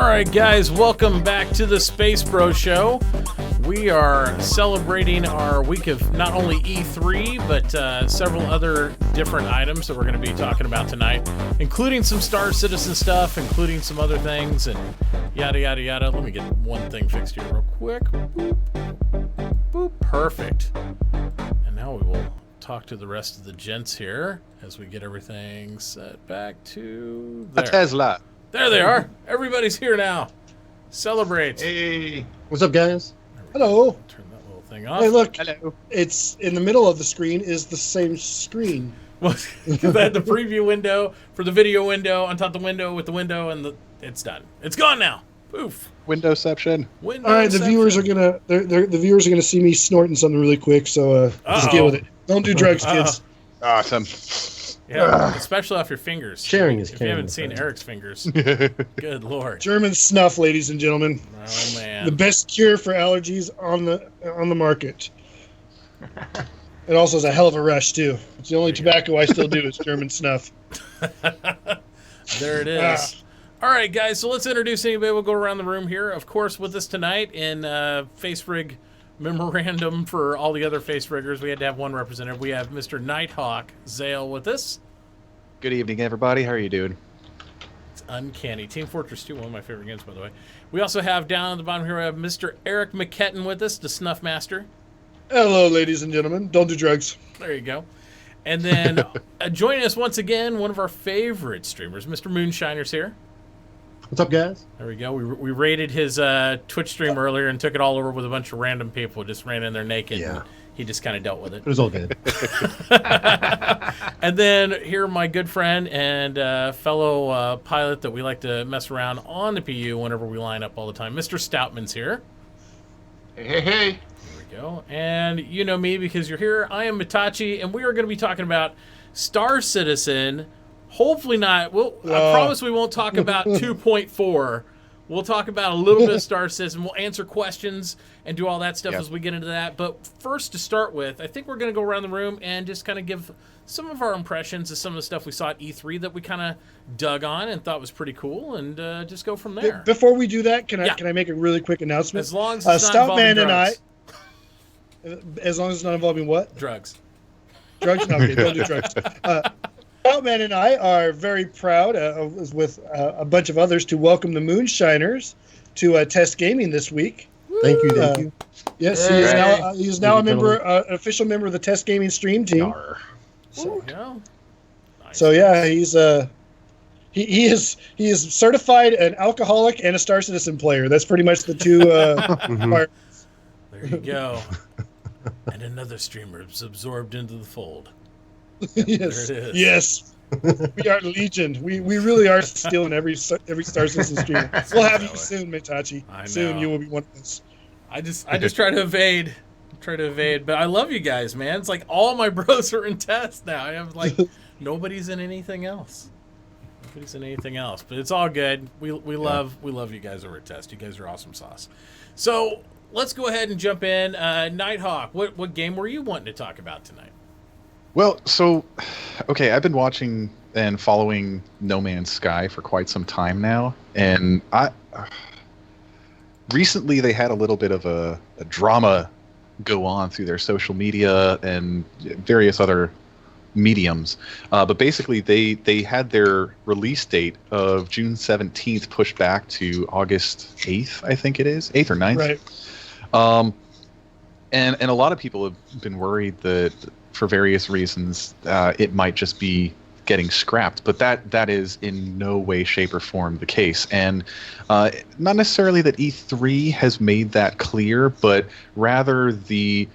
right, guys, welcome back to the Space Bro Show. We are celebrating our week of not only E3, but several other different items that we're going to be talking about tonight, including some Star Citizen stuff, including some other things, and yada, yada, yada. Let me get one thing fixed here real quick. Boop. Boop. Perfect. And now we will talk to the rest of the gents here as we get everything set back to there. A Tesla. There they are. Everybody's here now. Celebrate. Hey. What's up, guys? Hello. Turn that little thing off. Hey, look. Hello. It's in the middle of the screen is the same screen. Well, because I had the preview window for the video window on top of the window with the window, and it's done. It's gone now. Poof. Windowception. All right, the viewers are gonna see me snorting something really quick, so just deal with it. Don't do drugs, kids. Awesome. Yeah, especially off your fingers. Sharing is If you caring, haven't seen friend. Eric's fingers, good lord. German snuff, ladies and gentlemen. Oh man. The best cure for allergies on the market. It also has a hell of a rush too. It's the only tobacco I still do is German snuff. There it is. All right, guys, so let's introduce anybody. We'll go around the room here. Of course, with us tonight in Face Rig memorandum for all the other Face Riggers, we had to have one representative. We have Mr. Nighthawk Zale with us. Good evening, everybody. How are you doing? It's uncanny. Team Fortress 2, one of my favorite games, by the way. We also have down at the bottom here, we have Mr. Eric McKetton with us, the Snuff Master. Hello, ladies and gentlemen. Don't do drugs. There you go. And then joining us once again, one of our favorite streamers, Mr. Moonshiner's here. What's up, guys? There we go. We raided his Twitch stream earlier and took it all over with a bunch of random people. Just ran in there naked. Yeah. And he just kind of dealt with it. It was all good. And then here, my good friend and fellow pilot that we like to mess around on the PU whenever we line up all the time, Mr. Stoutman's here. Hey. There we go. And you know me because you're here. I am Mitauchi, and we are going to be talking about Star Citizen. Hopefully not. I promise we won't talk about 2.4. We'll talk about a little bit of Star Citizen. We'll answer questions and do all that stuff as we get into that. But first, to start with, I think we're going to go around the room and just kind of give some of our impressions of some of the stuff we saw at E3 that we kind of dug on and thought was pretty cool, and just go from there. Before we do that, can I make a really quick announcement? As long as it's not involving drugs. As long as it's not involving what? Drugs. Drugs? No, okay, don't do drugs. Stoutman and I are very proud, with a bunch of others, to welcome the Moonshiners to Test Gaming this week. Thank you. Yes, he is now a member, an official member of the Test Gaming stream team. So, yeah. Nice. So yeah, he is certified an alcoholic and a Star Citizen player. That's pretty much the two parts. There you go. And another streamer is absorbed into the fold. Yes. There it is. Yes. We are Legion. We really are stealing every Star Citizen stream. We'll have you soon, Mitauchi. Soon you will be one of us. I just try to evade. But I love you guys, man. It's like all my bros are in test now. I have like nobody's in anything else. But it's all good. We love you guys over at test. You guys are awesome sauce. So let's go ahead and jump in. Nighthawk, what game were you wanting to talk about tonight? Well, I've been watching and following No Man's Sky for quite some time now, and recently they had a little bit of a drama go on through their social media and various other mediums. But basically, they had their release date of June 17th pushed back to August 8th, I think it is, 8th or 9th. Right. And a lot of people have been worried that for various reasons it might just be getting scrapped, but that is in no way, shape, or form the case. And not necessarily that E3 has made that clear, but rather the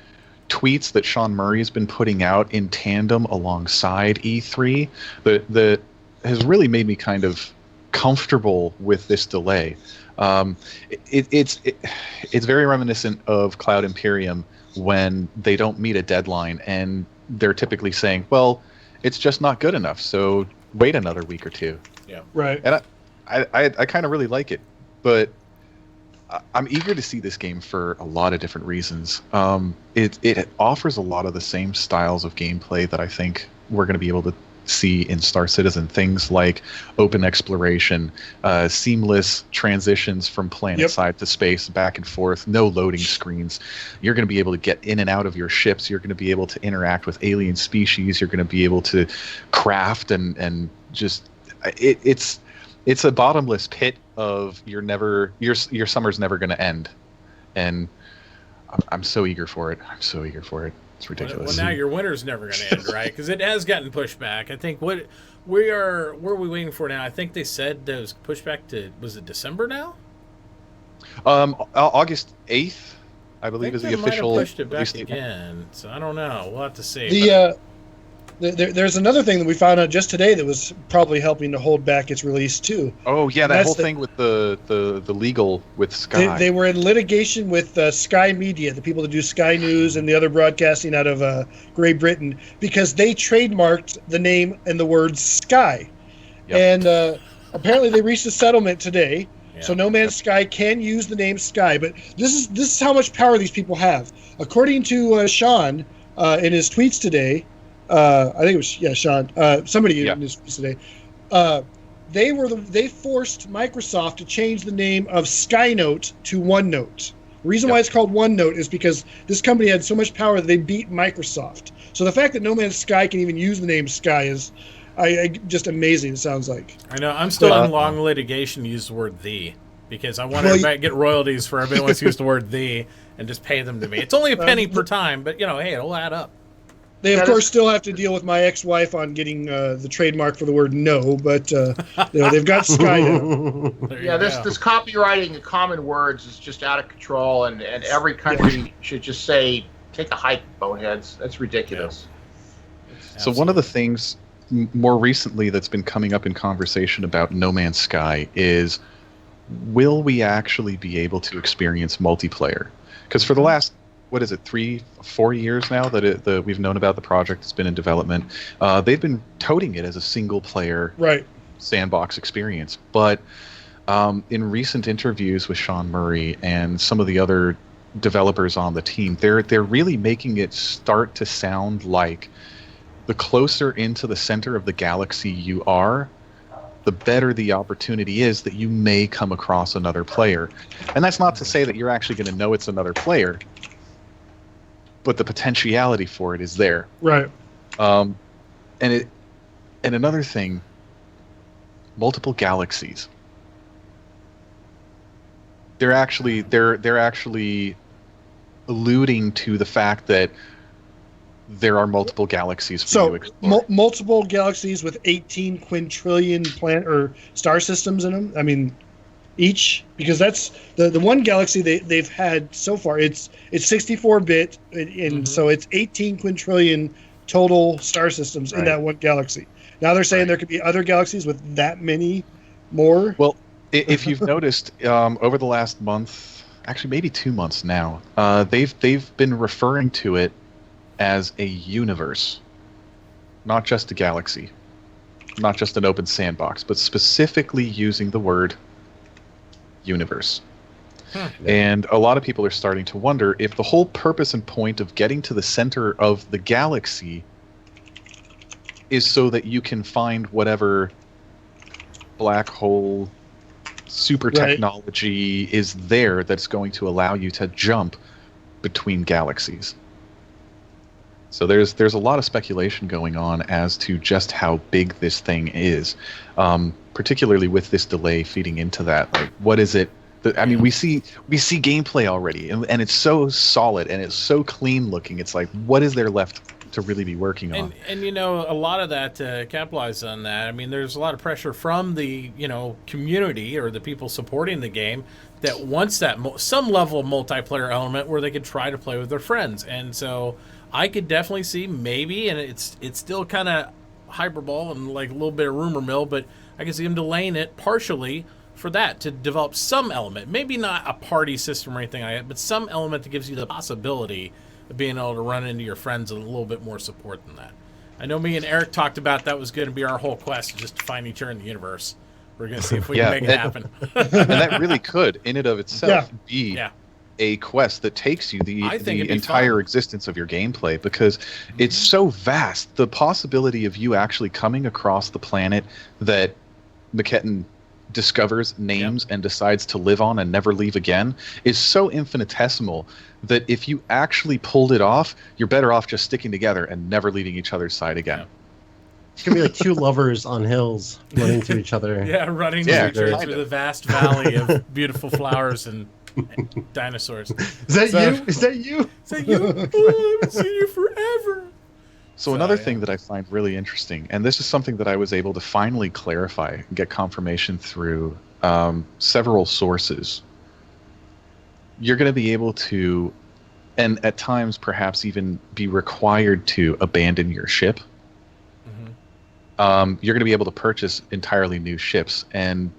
tweets that Sean Murray has been putting out in tandem alongside E3 that has really made me kind of comfortable with this delay. It's very reminiscent of Cloud Imperium when they don't meet a deadline and they're typically saying, well, it's just not good enough, so wait another week or two. Yeah. Right. And I kind of really like it, but I'm eager to see this game for a lot of different reasons. It offers a lot of the same styles of gameplay that I think we're going to be able see in Star Citizen. Things like open exploration, seamless transitions from planet side to space, back and forth, no loading screens. You're going to be able to get in and out of your ships. You're going to be able to interact with alien species. You're going to be able to craft and just it's a bottomless pit of your summer's never going to end. And I'm so eager for it. It's ridiculous. Well, now your winter's never going to end, right? Because it has gotten pushed back. I think where are we waiting for now? I think they said there was pushed back to, was it December now? August 8th, I believe, is the official. Might have pushed it back again, so I don't know. We'll have to see. There's another thing that we found out just today that was probably helping to hold back its release too. Oh yeah, that whole thing with the legal with Sky. They were in litigation with Sky Media, the people that do Sky News and the other broadcasting out of Great Britain, because they trademarked the name and the word Sky. Yep. And apparently they reached a settlement today. Yeah. So No Man's Sky can use the name Sky, but this is how much power these people have. According to Sean in his tweets today. I think it was Sean. Somebody in this piece today. They forced Microsoft to change the name of Skynote to OneNote. The reason why it's called OneNote is because this company had so much power that they beat Microsoft. So the fact that No Man's Sky can even use the name Sky is just amazing. It sounds like. I know. I'm still in long litigation to use the word "the" because I want to get royalties for everyone who used the word "the" and just pay them to me. It's only a penny per time, but hey, it'll add up. They, of course, still have to deal with my ex-wife on getting the trademark for the word "no," but they've got Sky now. This copywriting of common words is just out of control, and every country should just say, take a hike, boneheads. That's ridiculous. Yeah. So one of the things more recently that's been coming up in conversation about No Man's Sky is, will we actually be able to experience multiplayer? Because for the last 3-4 years now that we've known about the project, it's been in development. They've been touting it as a single player sandbox experience. But in recent interviews with Sean Murray and some of the other developers on the team, they're really making it start to sound like the closer into the center of the galaxy you are, the better the opportunity is that you may come across another player. And that's not to say that you're actually going to know it's another player, but the potentiality for it is there. Right. And another thing, multiple galaxies. They're actually alluding to the fact that there are multiple galaxies for you to explore. Multiple galaxies with 18 quintillion planet or star systems in them. I mean, each, because that's the one galaxy they've had so far. It's 64-bit, and so it's 18 quintillion total star systems in that one galaxy. Now they're saying there could be other galaxies with that many more. Well, if you've noticed, over the last month, actually maybe 2 months now, they've been referring to it as a universe, not just a galaxy, not just an open sandbox, but specifically using the word universe. And a lot of people are starting to wonder if the whole purpose and point of getting to the center of the galaxy is so that you can find whatever black hole super technology is there that's going to allow you to jump between galaxies. So there's a lot of speculation going on as to just how big this thing is, particularly with this delay feeding into that. Like, what is it? I mean, we see gameplay already, and it's so solid and it's so clean looking. It's like, what is there left to really be working on? And a lot of that capitalized on that. I mean, there's a lot of pressure from the community or the people supporting the game that wants that some level of multiplayer element where they could try to play with their friends, and so I could definitely see maybe, and it's still kind of hyperbole and like a little bit of rumor mill, but I can see them delaying it partially for that, to develop some element, maybe not a party system or anything like that, but some element that gives you the possibility of being able to run into your friends with a little bit more support than that. I know me and Eric talked about that was going to be our whole quest, just to find each other in the universe. We're going to see if we can make it happen. And that really could, in and of itself, be a quest that takes you I think the it'd be entire fun. existence of your gameplay, because it's so vast. The possibility of you actually coming across the planet that McKetton discovers, names, and decides to live on and never leave again is so infinitesimal that if you actually pulled it off, you're better off just sticking together and never leaving each other's side again. Yeah. It's gonna be like two lovers on hills running to each other. Yeah, running Yeah, to each other kind through of. the vast valley of beautiful flowers and dinosaurs. Is that So- you? Is that you? Is that you? Oh, I haven't seen you forever. So another yeah. thing that I find really interesting, and this is something that I was able to finally clarify and get confirmation through several sources. You're going to be able to, and at times perhaps even be required to, abandon your ship. You're going to be able to purchase entirely new ships, and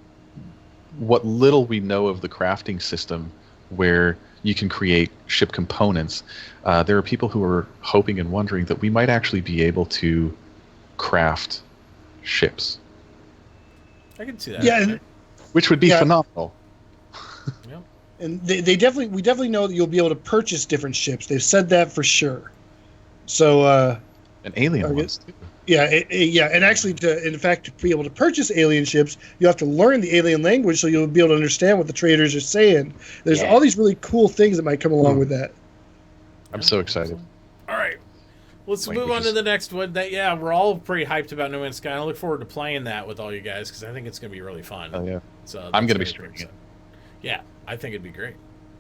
what little we know of the crafting system where you can create ship components, there are people who are hoping and wondering that we might actually be able to craft ships, I can see that. Yeah, and, which would be Yeah. phenomenal. Yep. and we definitely know that you'll be able to purchase different ships. They've said that for sure. So And alien Okay. ones too. yeah, and actually, in fact, to be able to purchase alien ships, you have to learn the alien language, so you'll be able to understand what the traders are saying. There's all these really cool things that might come along with that. I'm so excited. All right. Let's move on to the next one. We're all pretty hyped about No Man's Sky. I look forward to playing that with all you guys because I think it's going to be really fun. Oh yeah. So I'm that's gonna be pretty streaming exciting. Yeah, I think it'd be great.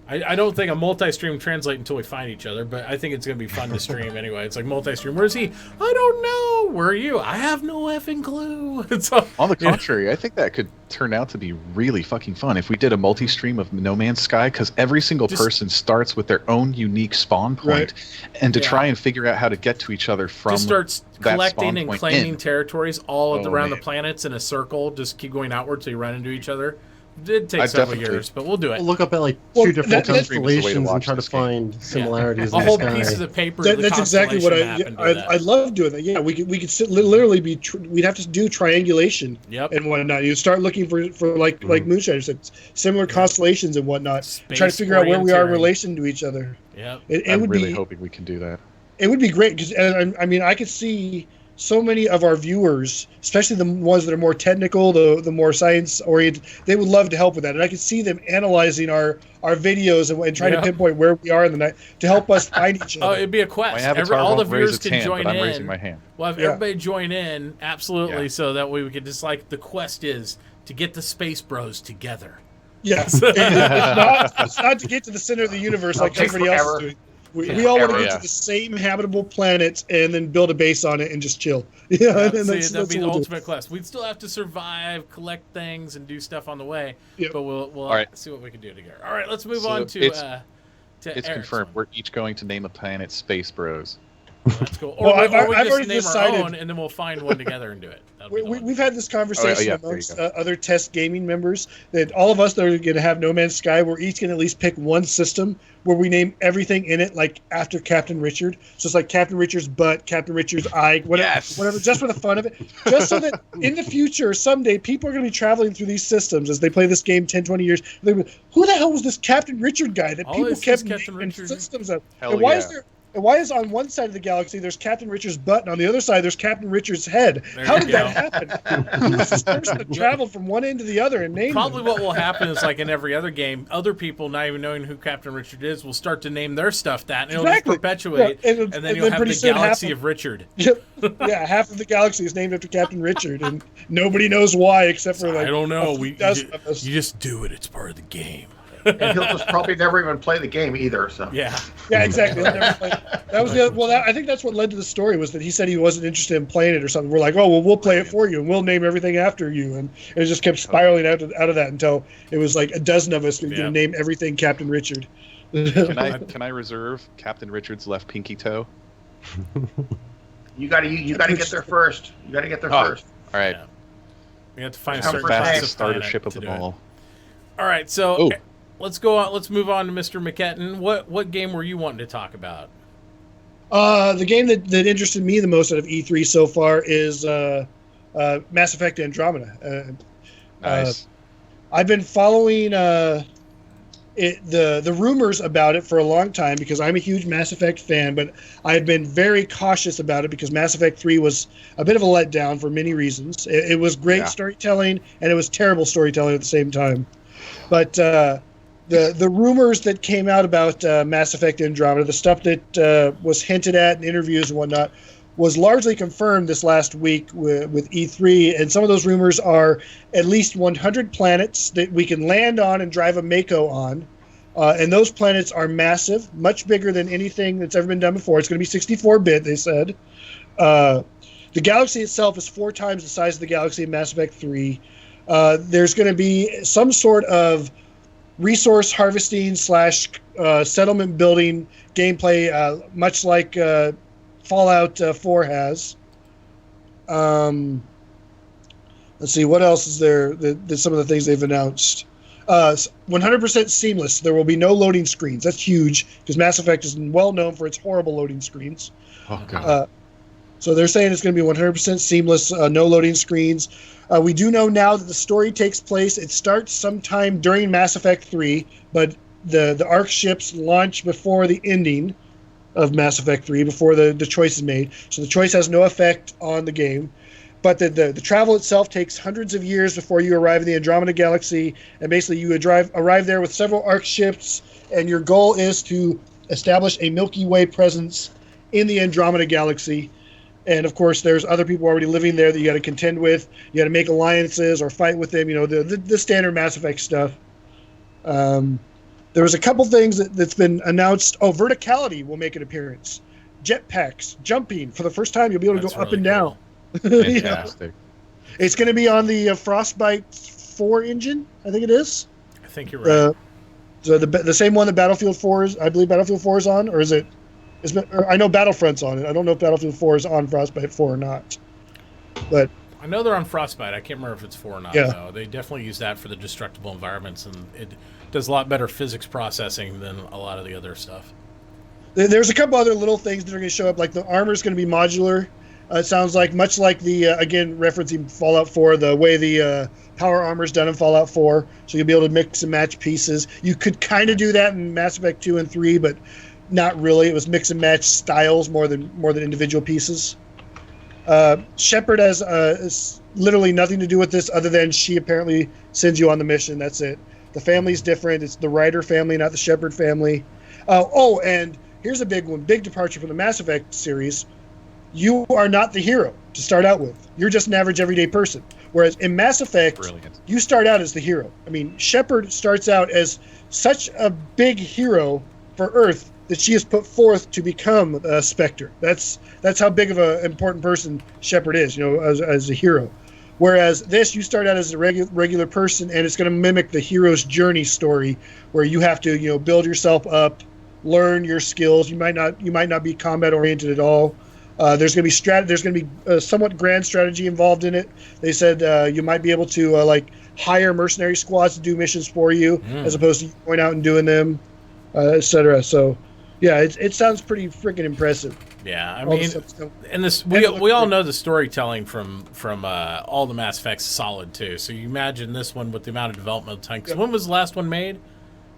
I don't think a multi-stream translate until we find each other, but I think it's going to be fun to stream anyway. It's like multi-stream. Where's he? I don't know. Where are you? I have no effing clue. It's all, On the contrary, I think that could turn out to be really fucking fun if we did a multi-stream of No Man's Sky, because every single person starts with their own unique spawn point, and to try and figure out how to get to each other from just starts that collecting spawn and point claiming in. territories all around the man. planets in a circle. Just keep going outward till you run into each other. It did take I several definitely- years, but we'll do it. We'll look up at like Well, two different that- Stream is the way to constellations and watch try to this game. find similarities A in whole the sky. pieces of paper. That's exactly what I love doing that. Yeah, we could sit, literally be. We'd have to do triangulation Yep. and whatnot. You start looking for like Moonshiner said, similar constelations and whatnot. Try to figure out where we are in Space-orienteering. relation to each other. Yep. It I'm would really be hoping we can do that. it would be great because I mean I could see so many of our viewers, especially the ones that are more technical, the more science oriented, they would love to help with that, and I could see them analyzing our videos and trying to pinpoint where we are in the night to help us find each Oh, other. it'd be a My quest. avatar All the won't raise viewers its can hand, join but I'm in. raising my hand. We'll have Yeah. everybody join in, absolutely, Yeah. so that way we could just like the quest is to get the Space Bros together. Yeah, it's not to get to the center of the universe like It'll take everybody else forever. is doing. We all want to Forever. get to the same habitable planet and then build a base on it and just chill. Yeah, and See, that's that'd be the what we'll do. ultimate quest. We'd still have to survive, collect things, and do stuff on the way. Yep. But we'll All right. see what we can do together. All right, let's move So on to it's Eric's confirmed. one. We're each going to name a planet Space Bros. That's cool. Or, Well, we- I've or we already just name decided- our own, and then we'll find one together and do it. That'll be the one. We've had this conversation yeah, there you amongst go. other test gaming members that all of us that are going to have No Man's Sky, we're each going to at least pick one system where we name everything in it like after Captain Richard. So it's like Captain Richard's butt, Captain Richard's eye, whatever, just for the fun of it. Just so that in the future, someday, people are going to be traveling through these systems as they play this game 10, 20 years. They're gonna be, who the hell was this Captain Richard guy that All people this is kept Captain naming Richard. systems of? Hell And why yeah. is there? And why is on one side of the galaxy there's Captain Richard's butt, and on the other side there's Captain Richard's head? There How you did that happen? Who was this person that traveled from one end to the other and named Probably them? what will happen is like in every other game, other people not even knowing who Captain Richard is will start to name their stuff that, and it'll Exactly. just perpetuate, Yeah, and then you'll have pretty the soon galaxy half of Richard. Yep. Yeah, half of the galaxy is named after Captain Richard, and nobody knows why except for like I don't know. a few You dozen of us. just do it. It's part of the game. And he'll just probably never even play the game either. So Yeah. Yeah, exactly. He'll never play. That was the well. I think that's what led to the story was that he said he wasn't interested in playing it or something. We're like, oh well, we'll play it for you and we'll name everything after you, and it just kept spiraling out of that until it was like a dozen of us were going Yeah. to name everything Captain Richard. Can I reserve Captain Richard's left pinky toe? you got to get there first. You got to get there Oh. first. All right. Yeah. We have to find a Come certain for class Fastest of starter planet ship of to them do it. all. All right, so Oh. let's go on. Let's move on to Mr. McKetton. What game were you wanting to talk about? The game that interested me the most out of E3 so far is Mass Effect Andromeda. Nice. I've been following the rumors about it for a long time, because I'm a huge Mass Effect fan, but I've been very cautious about it because Mass Effect 3 was a bit of a letdown for many reasons. It was great storytelling, and it was terrible storytelling at the same time. But the rumors that came out about Mass Effect Andromeda, the stuff that was hinted at in interviews and whatnot, was largely confirmed this last week with E3, and some of those rumors are at least 100 planets that we can land on and drive a Mako on, and those planets are massive, much bigger than anything that's ever been done before. It's going to be 64-bit, they said. The galaxy itself is 4 times the size of the galaxy in Mass Effect 3. There's going to be some sort of resource harvesting / settlement building gameplay, much like Fallout 4 has. Let's see, what else is there? Some of the things they've announced. 100% seamless. There will be no loading screens. That's huge, because Mass Effect is well known for its horrible loading screens. Oh, God. So they're saying it's going to be 100% seamless, no loading screens. We do know now that the story takes place. It starts sometime during Mass Effect 3, but the ARC ships launch before the ending of Mass Effect 3, before the choice is made. So the choice has no effect on the game. But the travel itself takes hundreds of years before you arrive in the Andromeda Galaxy, and basically you arrive there with several ARC ships, and your goal is to establish a Milky Way presence in the Andromeda Galaxy. And of course, there's other people already living there that you got to contend with. You got to make alliances or fight with them. You know, the standard Mass Effect stuff. There was a couple things that's been announced. Oh, verticality will make an appearance. Jetpacks, jumping. For the first time, you'll be able to go up and down. Fantastic. It's going to be on the Frostbite 4 engine, I think it is. I think you're right. So the same one that Battlefield 4 is, I believe Battlefield 4 is on, or is it? I know Battlefront's on it. I don't know if Battlefield 4 is on Frostbite 4 or not. But I know they're on Frostbite. I can't remember if it's 4 or not, though. They definitely use that for the destructible environments, and it does a lot better physics processing than a lot of the other stuff. There's a couple other little things that are going to show up, like the armor's going to be modular. It sounds like much like the, again, referencing Fallout 4, the way the power armor's done in Fallout 4. So you'll be able to mix and match pieces. You could kind of do that in Mass Effect 2 and 3, but not really. It was mix and match styles more than individual pieces. Shepard has literally nothing to do with this other than she apparently sends you on the mission. That's it. The family's different. It's the Ryder family, not the Shepard family. And here's a big one, big departure from the Mass Effect series. You are not the hero to start out with. You're just an average everyday person. Whereas in Mass Effect, you start out as the hero. I mean, Shepard starts out as such a big hero for Earth that she is put forth to become a Spectre. That's how big of an important person Shepard is, as a hero. Whereas this, you start out as a regular person, and it's going to mimic the hero's journey story, where you have to, build yourself up, learn your skills. You might not be combat oriented at all. There's going to be a somewhat grand strategy involved in it. They said you might be able to hire mercenary squads to do missions for you, as opposed to going out and doing them, etc. So, yeah, it sounds pretty freaking impressive. Yeah, I mean, and this we all know the storytelling from all the Mass Effects is solid too. So you imagine this one with the amount of development time. Yep. When was the last one made?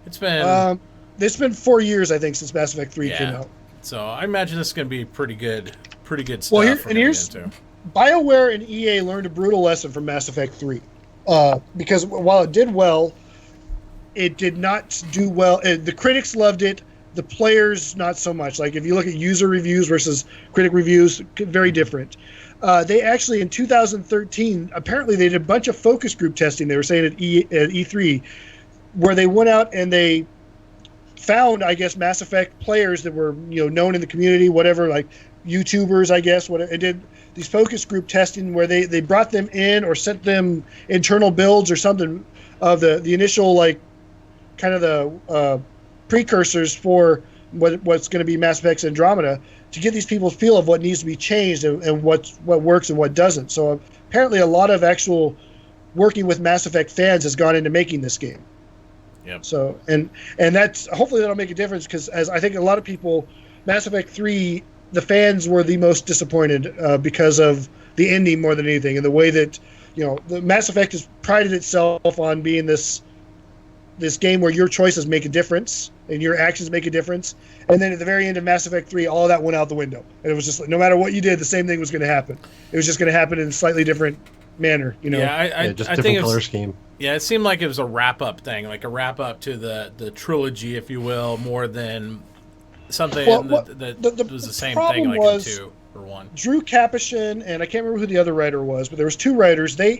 It's been 4 years, I think, since Mass Effect 3 came out. So I imagine this is going to be pretty good stuff. Well, here's BioWare and EA learned a brutal lesson from Mass Effect 3, because while it did well, it did not do well. The critics loved it. The players, not so much. Like, if you look at user reviews versus critic reviews, very different. They actually, in 2013, apparently they did a bunch of focus group testing, they were saying at E3, where they went out and they found, I guess, Mass Effect players that were, known in the community, whatever, like YouTubers, I guess. It did these focus group testing where they brought them in or sent them internal builds or something of the initial, kind of the precursors for what's going to be Mass Effect Andromeda, to get these people's feel of what needs to be changed and what works and what doesn't. So apparently a lot of actual working with Mass Effect fans has gone into making this game. Yep. So and that's, hopefully that'll make a difference, because as I think a lot of people, Mass Effect 3, the fans were the most disappointed because of the ending more than anything, and the way that the Mass Effect has prided itself on being this this game where your choices make a difference and your actions make a difference. And then at the very end of Mass Effect 3, all that went out the window. And it was just like, no matter what you did, the same thing was going to happen. It was just going to happen in a slightly different manner, you know? Yeah, just I different think color scheme. Yeah, it seemed like it was a wrap-up thing, like a wrap-up to the trilogy, if you will, more than something that was the same thing like in 2 or 1. Drew Capuchin, and I can't remember who the other writer was, but there was 2 writers. I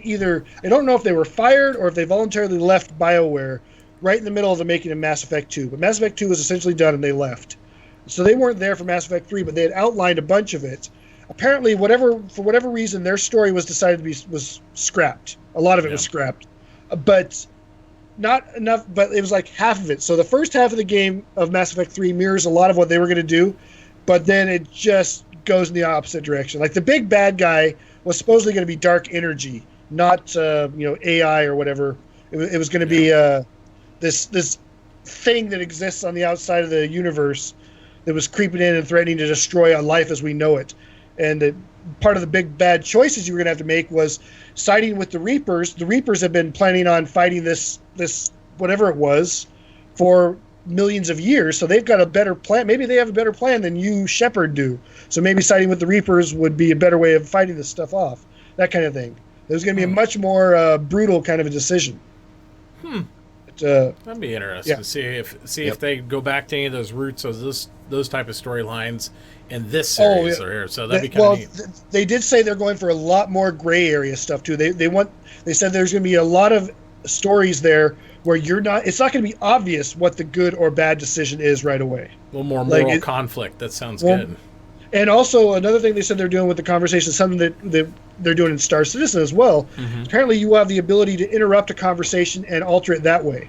don't know if they were fired or if they voluntarily left BioWare right in the middle of the making of Mass Effect 2. But Mass Effect 2 was essentially done, and they left. So they weren't there for Mass Effect 3, but they had outlined a bunch of it. Apparently, for whatever reason, their story was decided to was scrapped. A lot of it was scrapped. But not enough, but it was like half of it. So the first half of the game of Mass Effect 3 mirrors a lot of what they were going to do, but then it just goes in the opposite direction. Like the big bad guy was supposedly going to be dark energy, not AI or whatever. It was going to be this thing that exists on the outside of the universe that was creeping in and threatening to destroy our life as we know it. And part of the big bad choices you were going to have to make was siding with the Reapers. The Reapers have been planning on fighting this whatever it was for millions of years, so they've got a better plan. Maybe they have a better plan than you, Shepard, do. So maybe siding with the Reapers would be a better way of fighting this stuff off. That kind of thing. It was going to be a much more brutal kind of a decision. That'd be interesting to see if they go back to any of those roots of those type of storylines in this series or here. So that'd be kind of neat. They did say they're going for a lot more gray area stuff too. They said there's going to be a lot of stories there where it's not going to be obvious what the good or bad decision is right away. A little more moral conflict. That sounds good. And also another thing they said they're doing with the conversation, something that they're doing in Star Citizen as well. Mm-hmm. Apparently you have the ability to interrupt a conversation and alter it that way.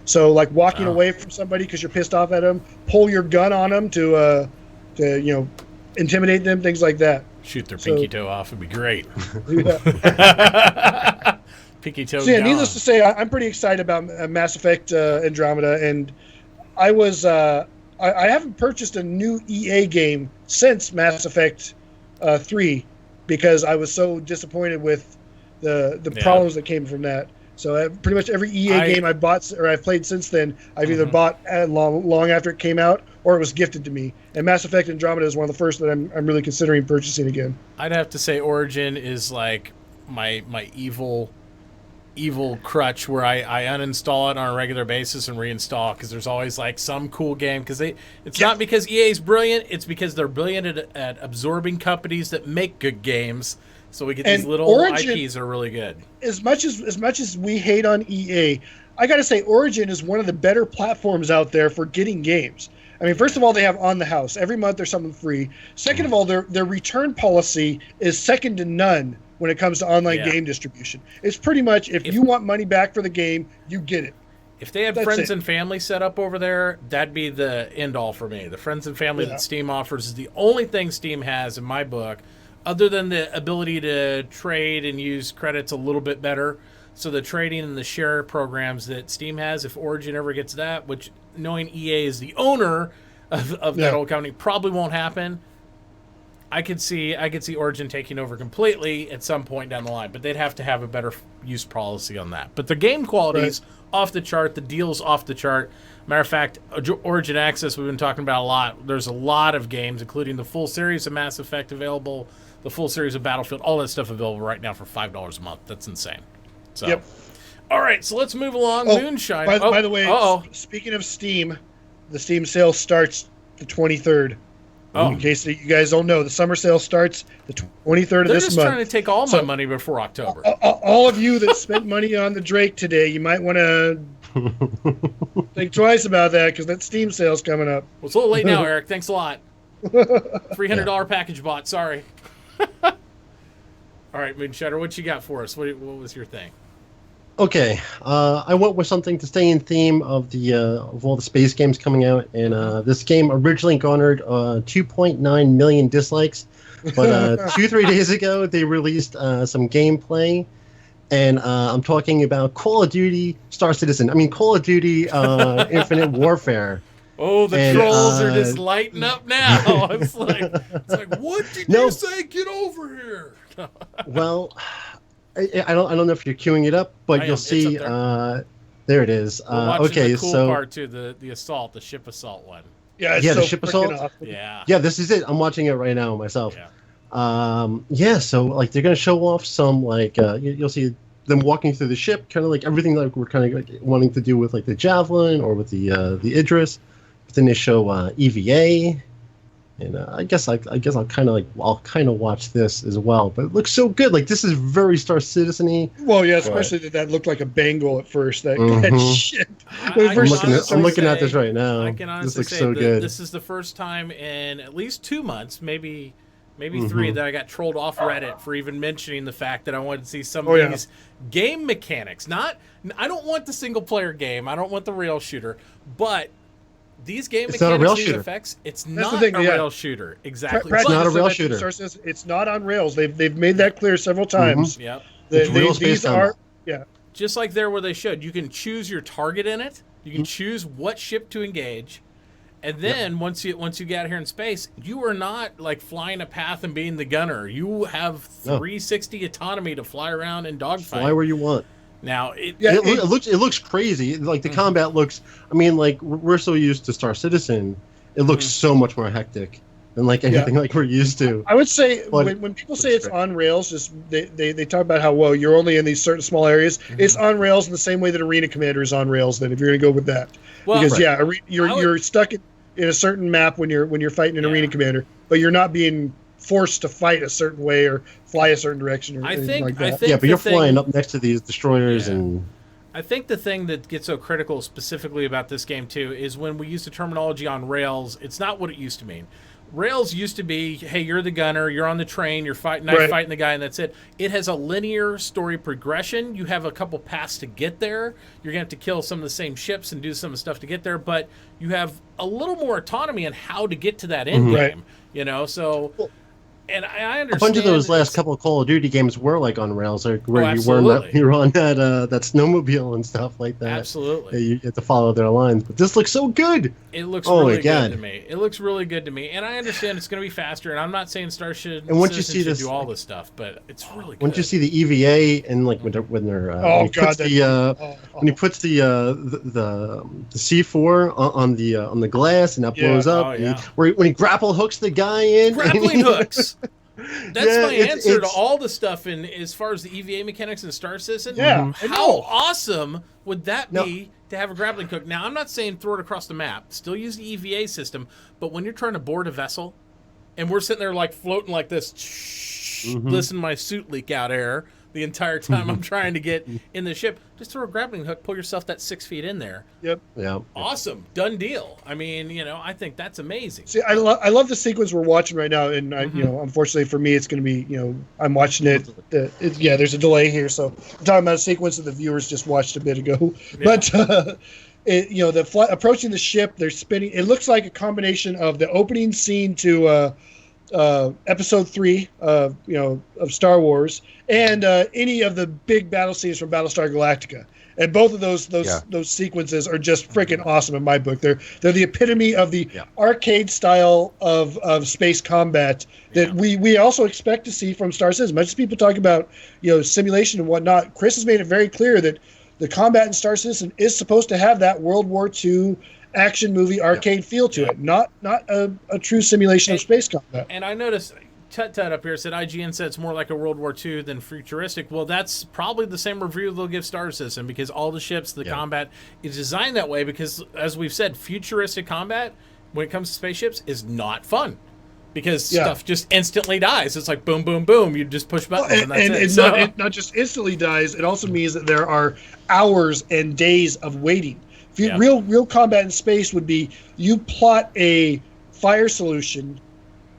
So like walking away from somebody because you're pissed off at them, pull your gun on them to intimidate them, things like that. Shoot their pinky toe off would be great. Pinky toe. So yeah, needless to say, I'm pretty excited about Mass Effect Andromeda, and I haven't purchased a new EA game since Mass Effect 3 because I was so disappointed with the problems that came from that. So pretty much every EA game I bought or I've played since then, I've either bought long after it came out or it was gifted to me. And Mass Effect Andromeda is one of the first that I'm really considering purchasing again. I'd have to say Origin is like my evil crutch where I uninstall it on a regular basis and reinstall because there's always like some cool game it's not because EA is brilliant, it's because they're brilliant at absorbing companies that make good games. So we get these little Origin, IPs that are really good. As much as we hate on EA, I got to say Origin is one of the better platforms out there for getting games. I mean, first of all, they have On the House. Every month there's something free. Second of all, their return policy is second to none when it comes to online game distribution. It's pretty much if you want money back for the game, you get it. If they had friends and family set up over there, that'd be the end all for me. The friends and family that Steam offers is the only thing Steam has in my book, other than the ability to trade and use credits a little bit better. So the trading and the share programs that Steam has, if Origin ever gets that, which knowing EA is the owner of that old company, probably won't happen. I could see Origin taking over completely at some point down the line, but they'd have to have a better use policy on that. But the game quality's off the chart, the deal's off the chart. Matter of fact, Origin Access we've been talking about a lot. There's a lot of games, including the full series of Mass Effect available, the full series of Battlefield, all that stuff available right now for $5 a month. That's insane. So, all right, so let's move along. Moonshine. By the way, speaking of Steam, the Steam sale starts the 23rd. In case you guys don't know, the summer sale starts the 23rd of this month. They're just trying to take all my money before October. All of you that spent money on the Drake today, you might want to think twice about that because that Steam sale's coming up. Well, it's a little late now, Eric. Thanks a lot. $300 package bought. Sorry. All right, Moonshiner, what you got for us? What was your thing? Okay, I went with something to stay in theme of all the space games coming out, and this game originally garnered 2.9 million dislikes, but 2-3 days ago they released some gameplay, and I'm talking about Call of Duty Star Citizen. I mean Call of Duty Infinite Warfare. Oh, the trolls are just lighting up now. It's like what did you say? Get over here. Well, I don't know if you're queuing it up, but you'll see There it is. We're watching Okay, the cool so part too, the assault, the ship assault one. Yeah, it's Yeah, so the ship freaking assault? awesome. Yeah. yeah, this is it. I'm watching it right now myself. Yeah. Yeah, so like they're gonna show off some like you'll see them walking through the ship, kind of like everything like we're kind of like wanting to do with like the javelin or with the Idris. But then they show EVA, and I guess I'll kind of watch this as well. But it looks so good. Like this is very Star Citizen-y. Well, yeah, especially that looked like a bangle at first. That Mhm. shit. I I'm can looking at honestly this say- right now. I can honestly This looks say so that good. this is the first time in at least 2 months, maybe Mhm. 3, that I got trolled off Reddit for even mentioning the fact that I wanted to see some Oh, of yeah. these game mechanics. I don't want the single player game. I don't want the rail shooter, but these game It's not a mechanics, rail these shooter. effects, it's That's not the thing, a yeah. rail shooter. Exactly. It's not a Practice rail of that shooter. Star Citizen, it's not on rails. They've made that clear several times. Yep. It's real space These are Just like there where they showed, you can choose your target in it. You Mm-hmm. can choose what ship to engage. And then once you get out here in space, you are not like flying a path and being the gunner. You have No. 360 autonomy to fly around and dogfight. Fly where you want. Now Yeah, It looks crazy. Like the combat looks. I mean, like we're so used to Star Citizen, it looks so much more hectic than like anything like we're used to. I would say But- when people say it's on rails, just they talk about how well you're only in these certain small areas. It's on rails in the same way that Arena Commander is on rails. Then if you're going to go with that, well, because Right. you're stuck in a certain map when you're fighting in Yeah. Arena Commander, but you're not being forced to fight a certain way or fly a certain direction or I anything think- like I that. think Yeah, but the you're thing- flying up next to these destroyers Yeah. and I think the thing that gets so critical specifically about this game too is when we use the terminology on rails, it's not what it used to mean. Rails used to be, hey, you're the gunner, you're on the train, you're fighting the guy, and that's it. It has a linear story progression. You have a couple paths to get there. You're going to have to kill some of the same ships and do some of the stuff to get there, but you have a little more autonomy in how to get to that end game. Right. You know, so... And I understand a bunch of those last it's- couple of Call of Duty games were like on rails, like where absolutely. you were on that snowmobile and stuff like that. Absolutely. You had to follow their lines, but this looks so good. It looks Oh my really God. good to me. It looks really good to me, and I understand it's going to be faster. And I'm not saying Star should, And once you Citizen see should this- do all this stuff, but it's really good. Once you see the EVA and like when they're when he puts when he puts the C4 on the glass and that Yeah. blows up, Oh, and yeah. when he grapple hooks the guy in, grappling hooks. That's Yeah, my it's- answer to it's- all the stuff in as far as the EVA mechanics in Star Citizen. Yeah, I How know. awesome would that No. be to have a grappling hook? Now, I'm not saying throw it across the map. Still use the EVA system, but when you're trying to board a vessel, and we're sitting there like floating like this, listen to my suit leak out air the entire time I'm trying to get in the ship, just throw a grappling hook, pull yourself that 6 feet in there. Yep. yeah. Awesome, done deal. I mean, I think that's amazing. See, I love the sequence we're watching right now, and Mm-hmm. unfortunately for me, it's going to be, I'm watching it. There's a delay here, so I'm talking about a sequence that the viewers just watched a bit ago. Yeah. But approaching the ship, they're spinning. It looks like a combination of the opening scene to Episode 3, of Star Wars, and any of the big battle scenes from Battlestar Galactica. And both of those sequences are just freaking awesome in my book. They're the epitome of the arcade style of space combat that we also expect to see from Star Citizen. As much as people talk about simulation and whatnot, Chris has made it very clear that the combat in Star Citizen is supposed to have that World War II action movie arcade feel to it, not a true simulation of space combat. And I noticed Tut up here said IGN said it's more like a World War II than futuristic. Well, that's probably the same review they'll give Star Citizen because all the ships, the combat is designed that way because, as we've said, futuristic combat, when it comes to spaceships, is not fun because stuff just instantly dies. It's like boom, boom, boom. You just push buttons and that's it. And So- it not just instantly dies, it also means that there are hours and days of waiting. Real combat in space would be you plot a fire solution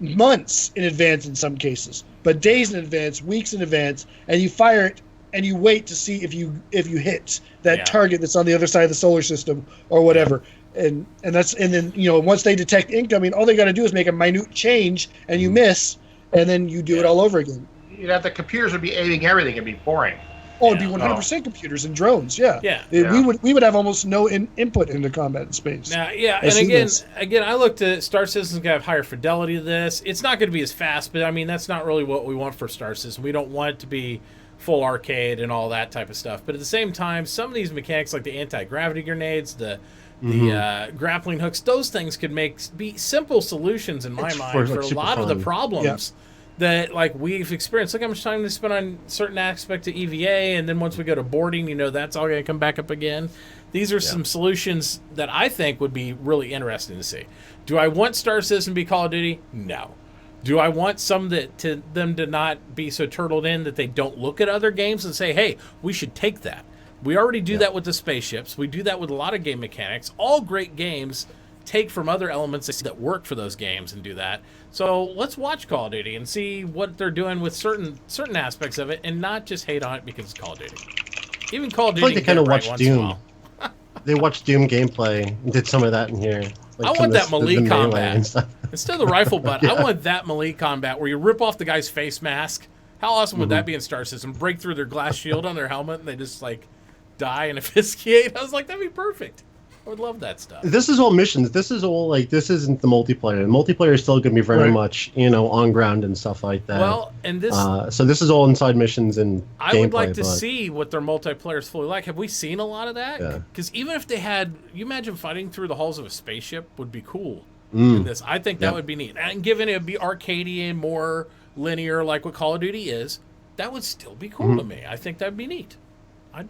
months in advance in some cases, but days in advance, weeks in advance, and you fire it and you wait to see if you hit that target that's on the other side of the solar system or whatever. And then once they detect incoming, all they got to do is make a minute change and you miss, and then you do it all over again. The computers would be aiding everything. It'd be boring. Oh, it'd be 100% computers and drones. Yeah. We would have almost no input into combat in space. Now, and I've seen this. again, I looked at Star Citizen's going to have higher fidelity to this. It's not going to be as fast, but I mean that's not really what we want for Star Citizen. We don't want it to be full arcade and all that type of stuff. But at the same time, some of these mechanics, like the anti-gravity grenades, the grappling hooks, those things could be simple solutions in my mind for a lot of the problems that like we've experienced. Look how much time they spend on certain aspects of EVA, and then once we go to boarding, that's all going to come back up again. These are some solutions that I think would be really interesting to see. Do I want Star Citizen to be Call of Duty? No. Do I want them to not be so turtled in that they don't look at other games and say, hey, we should take that? We already do that with the spaceships. We do that with a lot of game mechanics. All great games take from other elements that work for those games and do that. So let's watch Call of Duty and see what they're doing with certain aspects of it, and not just hate on it because it's Call of Duty. Even Call of Duty, I feel like they kind of watched Doom. They watched Doom gaplay and did some of that in here. Like I want that melee combat instead of the rifle butt. I want that melee combat where you rip off the guy's face mask. How awesome would that be in Star Citizen? Break through their glass shield on their helmet and they just like die and asphyxiate. I was like, that'd be perfect. I would love that stuff. This is all missions. This is all this isn't the multiplayer. The multiplayer is still going to be very much, on ground and stuff like that. Well, and this. So this is all inside missions and I would like to see what their multiplayer is fully like. Have we seen a lot of that? Because even if they had, you imagine fighting through the hulls of a spaceship would be cool. In this, I think that would be neat. And given it would be arcadey and more linear, like what Call of Duty is, that would still be cool to me. I think that'd be neat.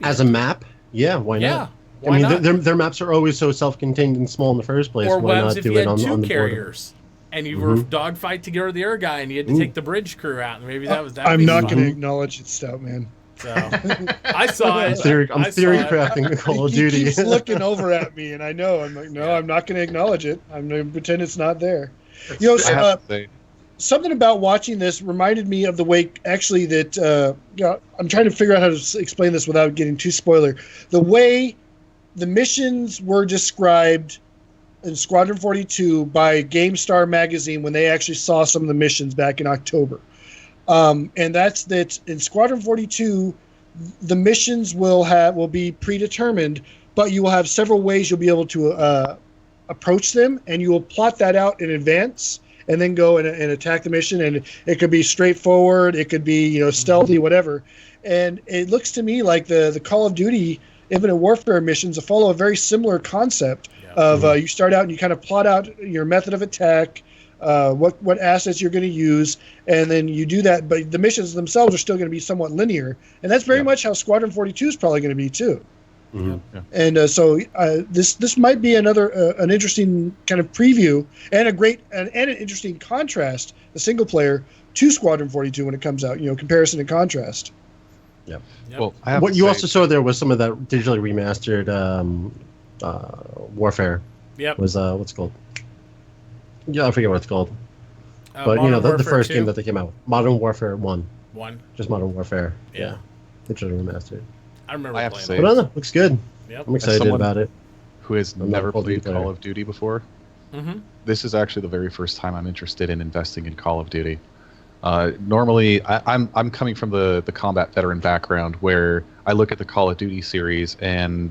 As a map, why not? Why not? Their maps are always so self-contained and small in the first place. Or why webs not if do you it had on two the carriers and you were dogfight to get rid of the air guy and you had to take the bridge crew out, and maybe that was that. I'm not going to acknowledge it, Stout Man. So I saw it. I'm theory crafting Call of Duty. He keeps looking over at me, and I know. I'm like, no, I'm not going to acknowledge it. I'm going to pretend it's not there. Something about watching this reminded me of the way, actually, that I'm trying to figure out how to explain this without getting too spoiler. The way the missions were described in Squadron 42 by GameStar magazine when they actually saw some of the missions back in October. And that's that in Squadron 42, the missions will be predetermined, but you will have several ways you'll be able to approach them, and you will plot that out in advance and then go and attack the mission. And it could be straightforward, it could be stealthy, whatever. And it looks to me like the Call of Duty Infinite Warfare missions follow a very similar concept of you start out and you kind of plot out your method of attack, what assets you're going to use, and then you do that. But the missions themselves are still going to be somewhat linear, and that's very much how Squadron 42 is probably going to be too. And so this might be another an interesting kind of preview and an interesting contrast, the single player to Squadron 42 when it comes out. Comparison and contrast. Yep. Well, what you also saw there was some of that digitally remastered Warfare. Yep. Was what's it called? Yeah, I forget what it's called. But the first game that they came out with, Modern Warfare 1. Just Modern Warfare. Yeah. Digitally remastered. I remember playing it. But I don't know, looks good. Yep. I'm excited about it. Who has never played Call of Duty before? This is actually the very first time I'm interested in investing in Call of Duty. Normally, I'm coming from the combat veteran background where I look at the Call of Duty series, and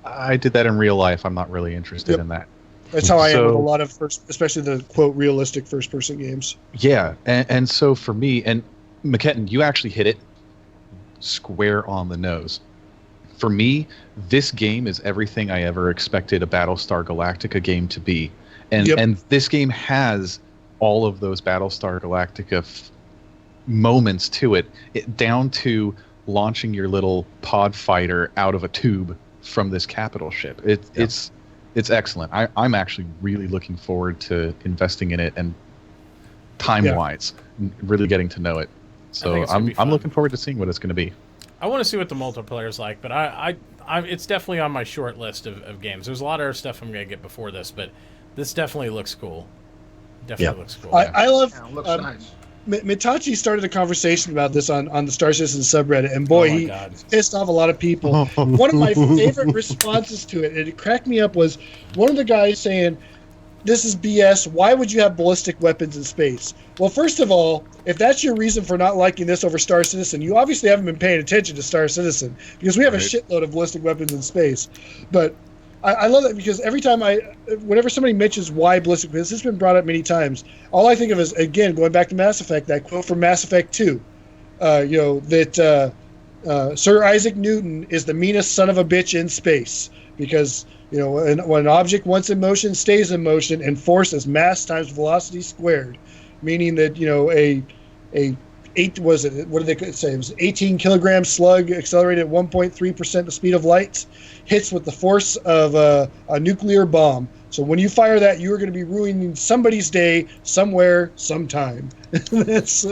I did that in real life. I'm not really interested in that. That's how I am with a lot of especially the quote realistic first-person games. Yeah, and so for me, and McKetton, you actually hit it square on the nose. For me, this game is everything I ever expected a Battlestar Galactica game to be, and this game has all of those Battlestar Galactica moments to it, down to launching your little pod fighter out of a tube from this capital ship. It's excellent. I'm actually really looking forward to investing in it and time-wise, really getting to know it. So I'm looking forward to seeing what it's going to be. I want to see what the multiplayer is like, but I it's definitely on my short list of games. There's a lot of other stuff I'm going to get before this, but this definitely looks cool. Looks cool. I love. It looks nice. Mitauchi started a conversation about this on the Star Citizen subreddit, and boy, he pissed off a lot of people. One of my favorite responses to it, and it cracked me up, was one of the guys saying, "This is BS. Why would you have ballistic weapons in space?" Well, first of all, if that's your reason for not liking this over Star Citizen, you obviously haven't been paying attention to Star Citizen, because we have a shitload of ballistic weapons in space. But I love that, because every time whenever somebody mentions why ballistic weapons, this has been brought up many times, all I think of is, again, going back to Mass Effect, that quote from Mass Effect 2, that Sir Isaac Newton is the meanest son of a bitch in space because when an object once in motion stays in motion, and force is mass times velocity squared, meaning that what did they say? It was 18 kilogram slug accelerated at 1.3% the speed of light, hits with the force of a nuclear bomb. So when you fire that, you are going to be ruining somebody's day somewhere, sometime. That's.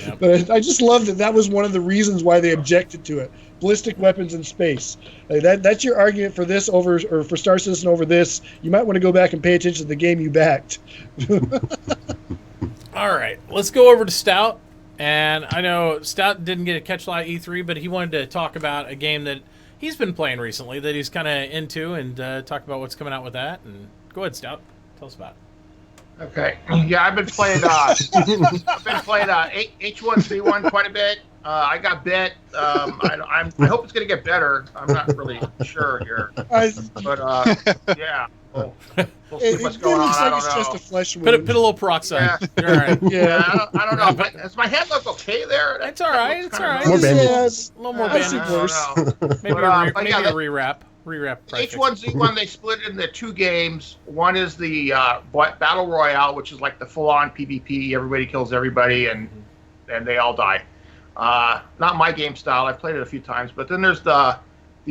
Yep. But I just love that was one of the reasons why they objected to it. Ballistic weapons in space. That's your argument for this over, or for Star Citizen over this. You might want to go back and pay attention to the game you backed. All right, let's go over to Stout. And I know Stout didn't get to catch a lot of E3, but he wanted to talk about a game that he's been playing recently that he's kind of into, and talk about what's coming out with that. And go ahead, Stout. Tell us about it. Okay. Yeah, I've been playing H1Z1 quite a bit. I got bit. I hope it's going to get better. I'm not really sure here, but yeah. We'll see what's going on. I don't know. Just a flesh wound. Put a little peroxide. Yeah. All right. Yeah. I don't know. Does my hand look okay there? It's all right. It's all right. More A little more bandage. bandage. Maybe a rewrap. H1Z1, they split it into two games. One is the Battle Royale, which is like the full-on PvP. Everybody kills everybody, and they all die. Not my game style. I've played it a few times. But then there's the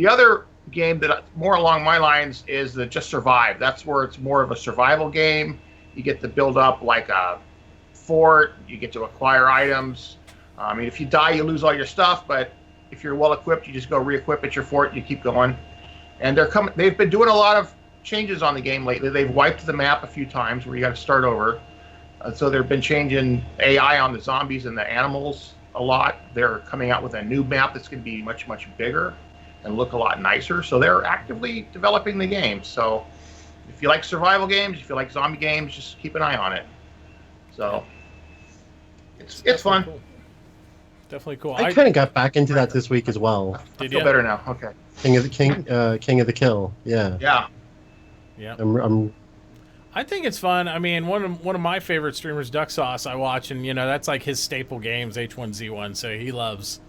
other game that more along my lines is the Just Survive. That's where it's more of a survival game. You get to build up like a fort. You get to acquire items. I mean, if you die, you lose all your stuff. But if you're well equipped, you just go re-equip at your fort. And you keep going. And they've been doing a lot of changes on the game lately. They've wiped the map a few times where you got to start over. So they've been changing AI on the zombies and the animals a lot. They're coming out with a new map that's going to be much, much bigger and look a lot nicer. So they're actively developing the game. So if you like survival games, if you like zombie games, just keep an eye on it. So it's fun. Cool. Definitely cool. I kind of got back into that this week as well. I feel better now. Okay. King of the Kill. Yeah. Yeah. I think it's fun. I mean, one of my favorite streamers, Duck Sauce, I watch, and that's like his staple games, H1Z1. So he loves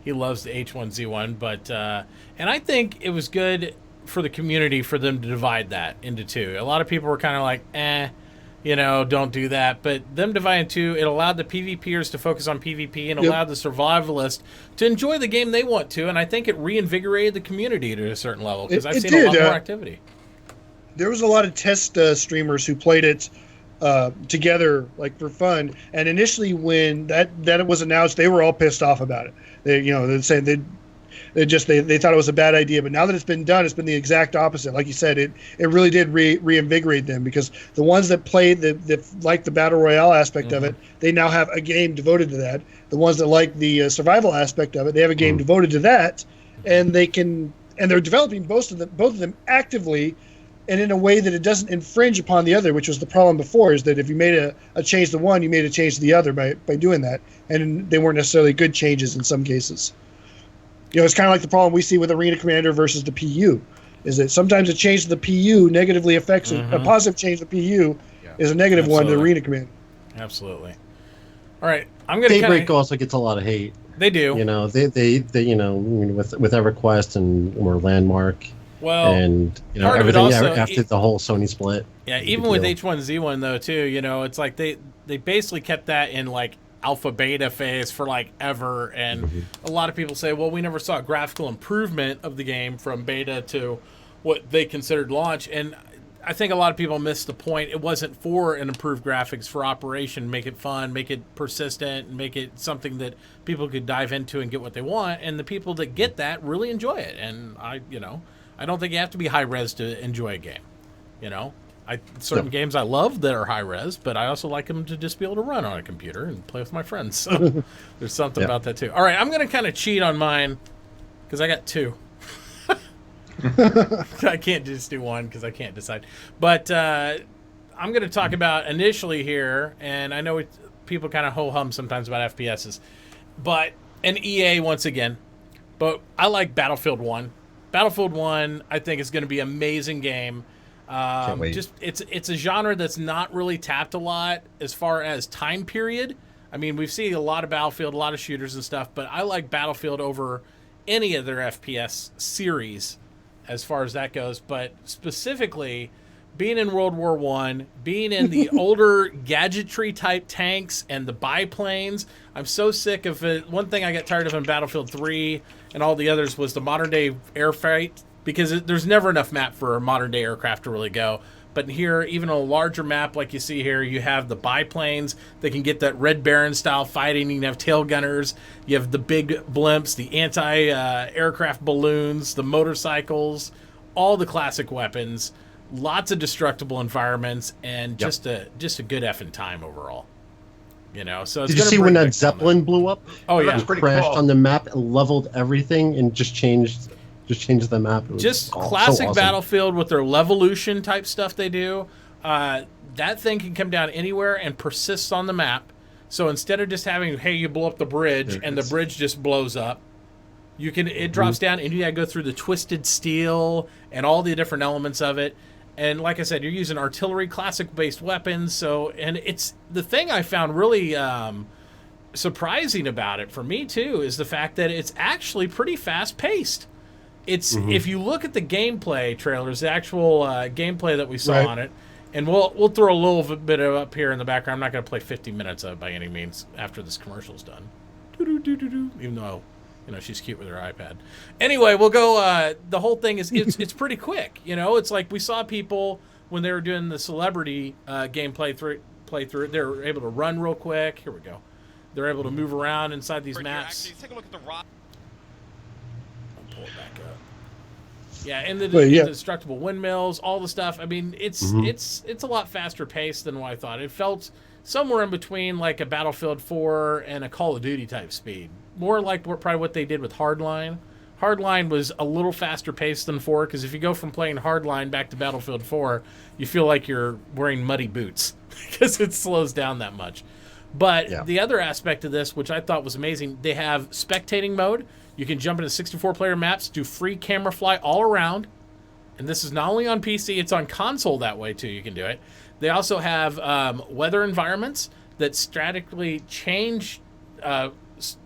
the H1Z1. But and I think it was good for the community for them to divide that into two. A lot of people were kind of like, don't do that. But them dividing two, it allowed the PvPers to focus on PvP and allowed the survivalists to enjoy the game they want to. And I think it reinvigorated the community to a certain level because I've seen a lot more activity. There was a lot of test streamers who played it together, like for fun. And initially, when that was announced, they were all pissed off about it. They said they thought it was a bad idea. But now that it's been done, it's been the exact opposite. Like you said, it really did reinvigorate them because the ones that played that like the battle royale aspect of it, they now have a game devoted to that. The ones that like the survival aspect of it, they have a game devoted to that, and they're developing both of them actively. And in a way that it doesn't infringe upon the other, which was the problem before, is that if you made a change to one, you made a change to the other by doing that. And they weren't necessarily good changes in some cases. It's kind of like the problem we see with Arena Commander versus the PU, is that sometimes a change to the PU negatively affects it. A positive change to the PU is a negative one to Arena Commander. Absolutely. All right, I'm going to Daybreak also gets a lot of hate. They do. They with EverQuest and or Landmark. Well, and everything after the whole Sony split. Yeah, even with H1Z1 though too, it's like they basically kept that in like alpha beta phase for like ever, and a lot of people say, well, we never saw a graphical improvement of the game from beta to what they considered launch, and I think a lot of people missed the point. It wasn't for an improved graphics, for operation, make it fun, make it persistent, make it something that people could dive into and get what they want, and the people that get that really enjoy it. And I don't think you have to be high res to enjoy a game. Certain games I love that are high res, but I also like them to just be able to run on a computer and play with my friends. So there's something about that too. All right, I'm going to kind of cheat on mine because I got two. I can't just do one because I can't decide. But I'm going to talk about initially here, and I know people kind of ho-hum sometimes about FPSs, but an EA once again. But I like Battlefield 1. Battlefield 1, I think, is going to be an amazing game. Can't wait. It's a genre that's not really tapped a lot as far as time period. I mean, we've seen a lot of Battlefield, a lot of shooters and stuff, but I like Battlefield over any of their FPS series as far as that goes. But specifically, being in World War One, being in the older gadgetry type tanks and the biplanes, I'm so sick of it. One thing I got tired of in Battlefield 3 and all the others was the modern day air fight, because there's never enough map for a modern day aircraft to really go. But here, even a larger map like you see here, you have the biplanes that can get that Red Baron style fighting. You can have tail gunners. You have the big blimps, the anti-aircraft balloons, the motorcycles, all the classic weapons. Lots of destructible environments, and just a good effing time overall. You know, so it's Did you see when that Zeppelin blew up? Oh yeah, That's pretty crashed cool. on the map, and leveled everything, and just changed the map. It was just so classic awesome. Battlefield with their Levolution type stuff they do. That thing can come down anywhere and persists on the map. So instead of just having, hey, you blow up the bridge and the bridge just blows up, you can it drops down and you gotta go through the twisted steel and all the different elements of it. And like I said, you're using artillery, classic-based weapons. So, and it's the thing I found really surprising about it for me too is the fact that it's actually pretty fast-paced. It's if you look at the gameplay trailers, the actual gameplay that we saw on it, and we'll throw a little bit of up here in the background. I'm not going to play 50 minutes of it by any means after this commercial's done. Even though, you know, she's cute with her iPad. Anyway, we'll go. The whole thing is it's pretty quick. You know, it's like we saw people when they were doing the celebrity gameplay through it. They were able to run real quick. Here we go. They're able to move around inside these maps. Actually, take a look at the rock. I'll pull it back up. Yeah, and the destructible windmills, all the stuff. I mean, it's a lot faster paced than what I thought. It felt somewhere in between like a Battlefield 4 and a Call of Duty type speed. More like probably what they did with Hardline. Hardline was a little faster paced than 4, because if you go from playing Hardline back to Battlefield 4, you feel like you're wearing muddy boots because it slows down that much. But the other aspect of this, which I thought was amazing, they have spectating mode. You can jump into 64-player maps, do free camera fly all around. And this is not only on PC, it's on console that way too. You can do it. They also have weather environments that statically change,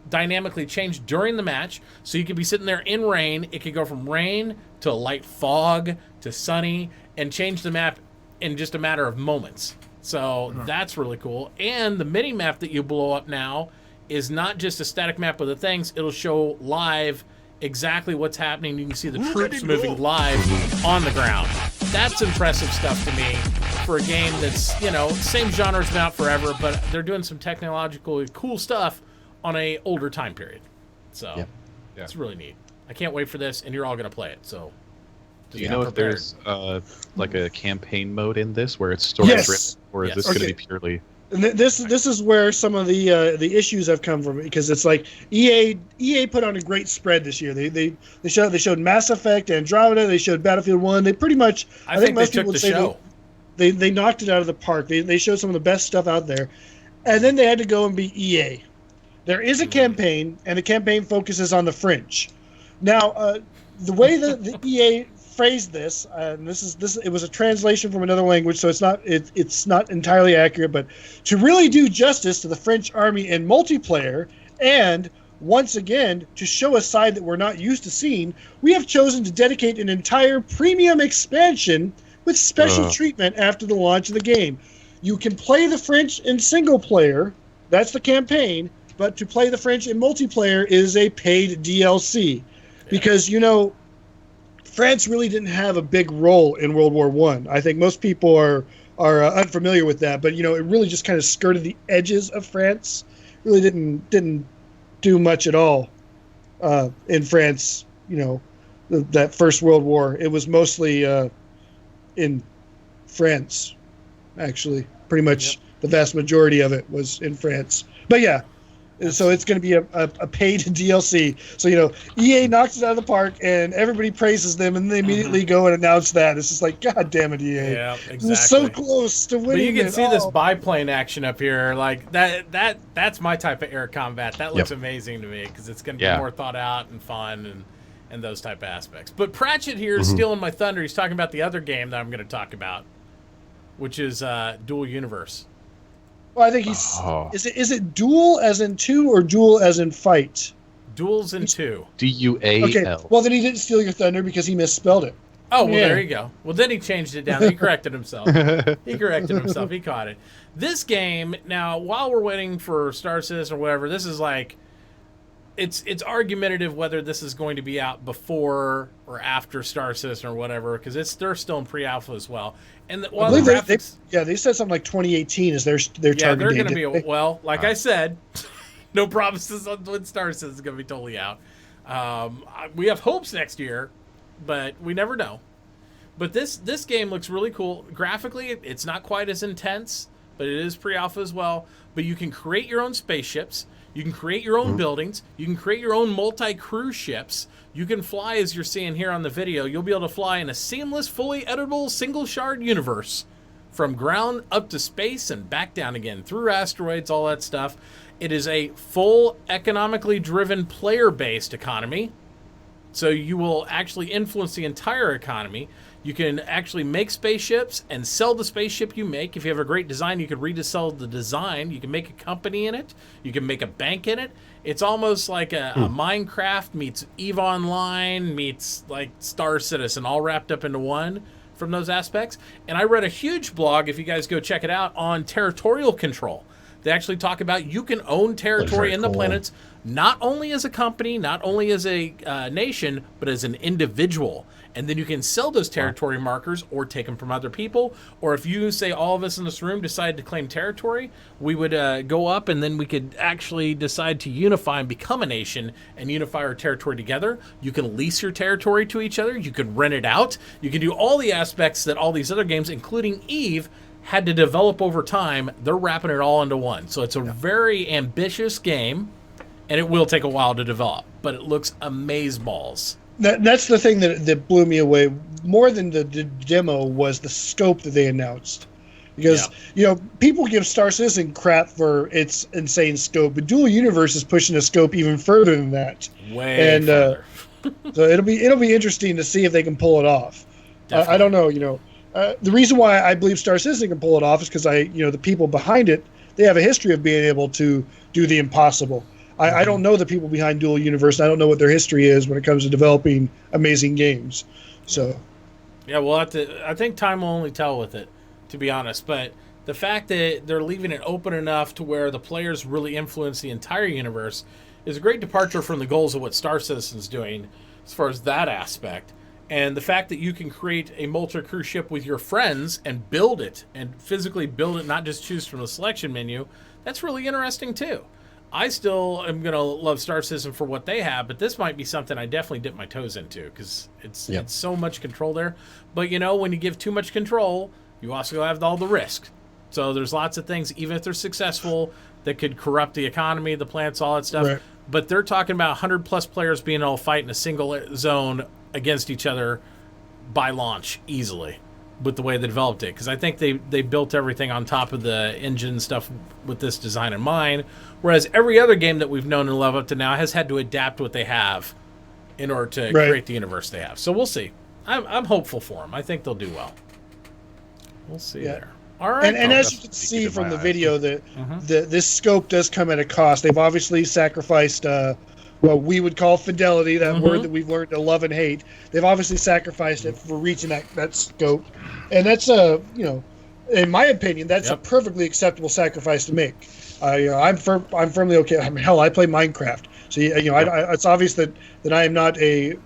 dynamically change during the match. So you could be sitting there in rain. It could go from rain to light fog to sunny and change the map in just a matter of moments. So that's really cool. And the mini map that you blow up now is not just a static map of the things. It'll show live exactly what's happening. You can see the troops moving live on the ground. That's impressive stuff to me for a game that's, you know, same genre's been out forever, but they're doing some technologically cool stuff on a older time period. So it's really neat. I can't wait for this, and you're all going to play it. So do you know if there's like a campaign mode in this where it's story driven, or is this going to be purely? And this is where some of the issues have come from, because it's like EA put on a great spread this year. They showed Mass Effect, Andromeda, they showed Battlefield 1. They pretty much I think most people would say they knocked it out of the park. They showed some of the best stuff out there, and then they had to go and be EA. There is a campaign, and the campaign focuses on the French. Now, the way that the EA phrased this, and it was a translation from another language, so it's not entirely accurate, but to really do justice to the French army in multiplayer, and once again to show a side that we're not used to seeing, we have chosen to dedicate an entire premium expansion with special treatment after the launch of the game. You can play the French in single player, that's the campaign, but to play the French in multiplayer is a paid DLC, because France really didn't have a big role in World War I. I think most people are unfamiliar with that, but it really just kind of skirted the edges of France. Really didn't do much at all in France. That First World War. It was mostly in France, actually. Pretty much the vast majority of it was in France. But yeah. So it's going to be a paid DLC. So, EA knocks it out of the park, and everybody praises them, and they immediately go and announce that. It's just like, God damn it, EA. Yeah, exactly. It's so close to winning. But you can see this biplane action up here. Like, that's my type of air combat. That looks amazing to me, because it's going to be more thought out and fun and those type of aspects. But Pratchett here is stealing my thunder. He's talking about the other game that I'm going to talk about, which is Dual Universe. Well, I think he's. Is it duel as in two or duel as in fight? Duels in 2. DUAL. Okay. Well, then he didn't steal your thunder because he misspelled it. Oh, well, Yeah. there you go. Well, then he changed it down. He corrected himself. He caught it. This game, now, while we're waiting for Star Citizen or whatever, this is like, it's argumentative whether this is going to be out before or after Star Citizen or whatever, because they're still in pre-alpha as well. And while the graphics, they said something like 2018 is their target date. they're going to be, like I said, no promises on when Star Citizen is going to be totally out. We have hopes next year, but we never know. But this game looks really cool. Graphically, it's not quite as intense, but it is pre-alpha as well. But you can create your own spaceships. You can create your own buildings. You can create your own multi-cruise ships. You can fly, as you're seeing here on the video. You'll be able to fly in a seamless, fully editable, single-shard universe from ground up to space and back down again, through asteroids, all that stuff. It is a full, economically driven, player-based economy. So you will actually influence the entire economy. You can actually make spaceships and sell the spaceship you make. If you have a great design, you could resell the design. You can make a company in it. You can make a bank in it. It's almost like a Minecraft meets EVE Online meets like Star Citizen, all wrapped up into one from those aspects. And I read a huge blog, if you guys go check it out, on territorial control. They actually talk about you can own territory in the planets, not only as a company, not only as a nation, but as an individual. And then you can sell those territory markers or take them from other people. Or if you, say, all of us in this room decide to claim territory, we would go up and then we could actually decide to unify and become a nation and unify our territory together. You can lease your territory to each other. You can rent it out. You can do all the aspects that all these other games, including EVE, had to develop over time. They're wrapping it all into one. So it's a very ambitious game, and it will take a while to develop. But it looks amazeballs. That's the thing that blew me away more than the demo was the scope that they announced. Because, people give Star Citizen crap for its insane scope, but Dual Universe is pushing the scope even further than that. Way further. So it'll be interesting to see if they can pull it off. I don't know, the reason why I believe Star Citizen can pull it off is because the people behind it, they have a history of being able to do the impossible. I don't know the people behind Dual Universe. I don't know what their history is when it comes to developing amazing games. So, yeah, we'll have to. I think time will only tell with it, to be honest. But the fact that they're leaving it open enough to where the players really influence the entire universe is a great departure from the goals of what Star Citizen's doing as far as that aspect. And the fact that you can create a multi-cruise ship with your friends and build it and physically build it, not just choose from the selection menu, that's really interesting too. I still am going to love Star Citizen for what they have, but this might be something I definitely dip my toes into because it's so much control there. But, when you give too much control, you also have all the risk. So there's lots of things, even if they're successful, that could corrupt the economy, the plants, all that stuff. Right. But they're talking about 100-plus players being able to fight in a single zone against each other by launch easily with the way they developed it. Because I think they built everything on top of the engine stuff with this design in mind, whereas every other game that we've known and loved up to now has had to adapt what they have in order to create the universe they have. So we'll see. I'm hopeful for them. I think they'll do well. We'll see there. All right. And as you can see from the video, this scope does come at a cost. They've obviously sacrificed what we would call fidelity, that word that we've learned to love and hate. They've obviously sacrificed it for reaching that scope. And that's in my opinion, that's a perfectly acceptable sacrifice to make. I'm firmly okay. I mean, hell, I play Minecraft, so it's obvious that I am not a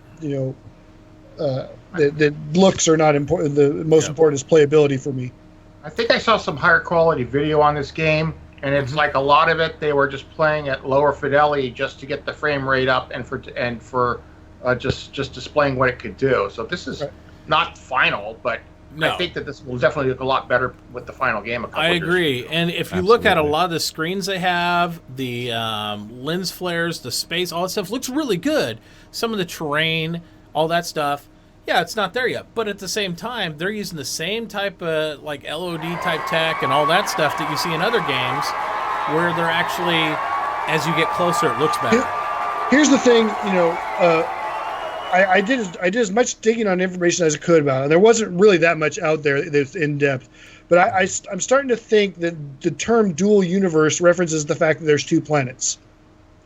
that looks are not important. The most important is playability for me. I think I saw some higher quality video on this game, and it's like a lot of it they were just playing at lower fidelity just to get the frame rate up and for just displaying what it could do. So this is not final, but I think that this will definitely look a lot better with the final game. I agree. And if you look at a lot of the screens they have, the lens flares, the space, all that stuff looks really good. Some of the terrain, all that stuff, it's not there yet. But at the same time, they're using the same type of like LOD type tech and all that stuff that you see in other games where they're actually, as you get closer, it looks better. Here's the thing, I did as much digging on information as I could about it. And there wasn't really that much out there that's in depth. But I'm starting to think that the term dual universe references the fact that there's 2 planets.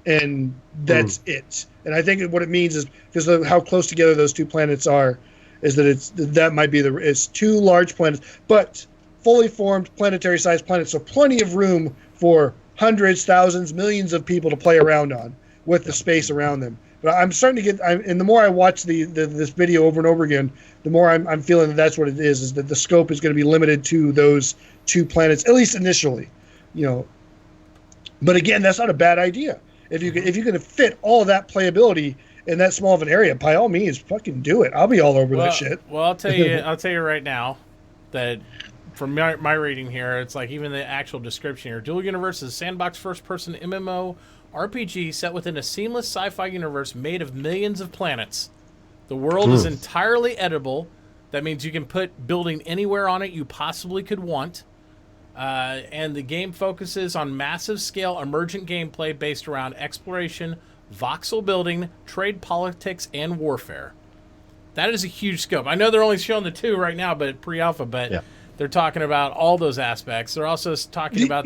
And that's it. And I think what it means is, because of how close together those 2 planets are, is that that might be it's 2 large planets, but fully formed planetary-sized planets. So plenty of room for hundreds, thousands, millions of people to play around on with the space around them. But I'm starting to and the more I watch this video over and over again, the more I'm feeling that that's what it is that the scope is going to be limited to those 2 planets, at least initially, But again, that's not a bad idea. If you can fit all of that playability in that small of an area, by all means, fucking do it. I'll be all over that shit. Well, I'll tell you right now that from my reading here, it's like even the actual description here: Dual Universe is a sandbox first-person MMO RPG set within a seamless sci-fi universe made of millions of planets. The world is entirely editable. That means you can put building anywhere on it you possibly could want. And the game focuses on massive scale emergent gameplay based around exploration, voxel building, trade politics, and warfare. That is a huge scope. I know they're only showing the 2 right now, but pre-alpha, but they're talking about all those aspects. They're also talking about